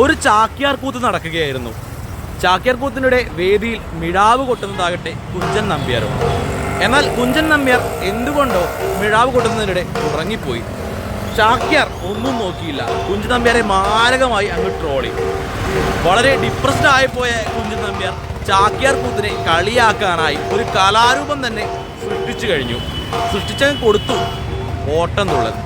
ഒരു ചാക്യാർ കൂത്ത് നടക്കുകയായിരുന്നു. ചാക്യാർ കൂത്തിനിടെ വേദിയിൽ മിഴാവ് കൊട്ടുന്നതാകട്ടെ കുഞ്ചൻ നമ്പ്യാരും. എന്നാൽ കുഞ്ചൻ നമ്പ്യാർ എന്തുകൊണ്ടോ മിഴാവ് കൊട്ടുന്നതിനിടെ ഉറങ്ങിപ്പോയി. ചാക്യാർ ഒന്നും നോക്കിയില്ല. കുഞ്ചൻ നമ്പ്യാരെ മാരകമായി അങ്ങ് ട്രോളി. വളരെ ഡിപ്രസ്ഡ് ആയിപ്പോയ കുഞ്ചൻ നമ്പ്യാർ ചാക്യാർ കൂത്തിനെ കളിയാക്കാനായി ഒരു കലാരൂപം തന്നെ സൃഷ്ടിച്ചു കഴിഞ്ഞു. സൃഷ്ടിച്ചങ്ങ് കൊടുത്തു ഓട്ടം തുള്ളൽ.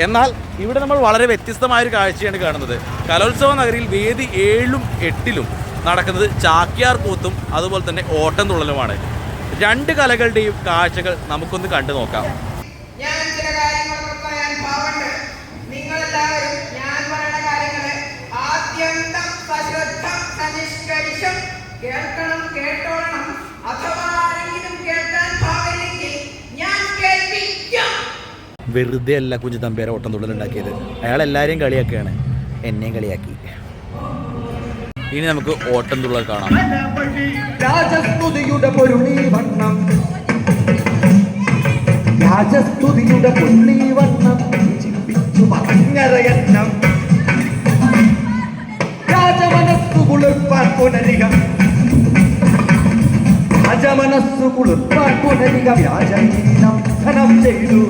എന്നാൽ ഇവിടെ നമ്മൾ വളരെ വ്യത്യസ്തമായൊരു കാഴ്ചയാണ് കാണുന്നത്. കലോത്സവ നഗരിയിൽ വേദി 7ഉം 8ലും നടക്കുന്നത് ചാക്യാർ കൂത്തും അതുപോലെ തന്നെ ഓട്ടം തുള്ളലുമാണ്. രണ്ട് കലകളുടെയും കാഴ്ചകൾ നമുക്കൊന്ന് കണ്ടു നോക്കാം. ഞാൻ ചില കാര്യങ്ങളൊക്കെ പറയാൻ പാവുണ്ട്. നിങ്ങളെല്ലാവരും ഞാൻ പറയുന്ന കാര്യങ്ങളെ ആദ്യന്തം സശ്രദ്ധം സനിഷ്കരിച്ചും കേൾക്കണം, കേട്ടോളണം. അഥവാ ആരെങ്കിലും കേൾക്കാൻ പാവില്ലെങ്കിൽ ഞാൻ കേൾപ്പിക്കാം. വെറുതെ അല്ല കുഞ്ചൻ നമ്പ്യാരെ ഓട്ടം തുള്ളലുണ്ടാക്കിയത്. അയാൾ എല്ലാവരെയും കളിയാക്കുകയാണ്, എന്നെയും കളിയാക്കി. ഇനി നമുക്ക് ഓട്ടം തുള്ളൽ കാണാം. രാജസ്തുതിയുടെ പൊരുളി വണ്ണം, രാജസ്തുതിയുടെ പൊരുളി വണ്ണം ചിപ്പിച്ചു പറഞ്ഞരയന്നം, രാജമനസ്സു കുളിർപ്പാൻ പുനരിക, രാജമനസ്സു കുളിർപ്പാൻ പുനരിക വ്യാജനീനം ധനം ചെയ്തു.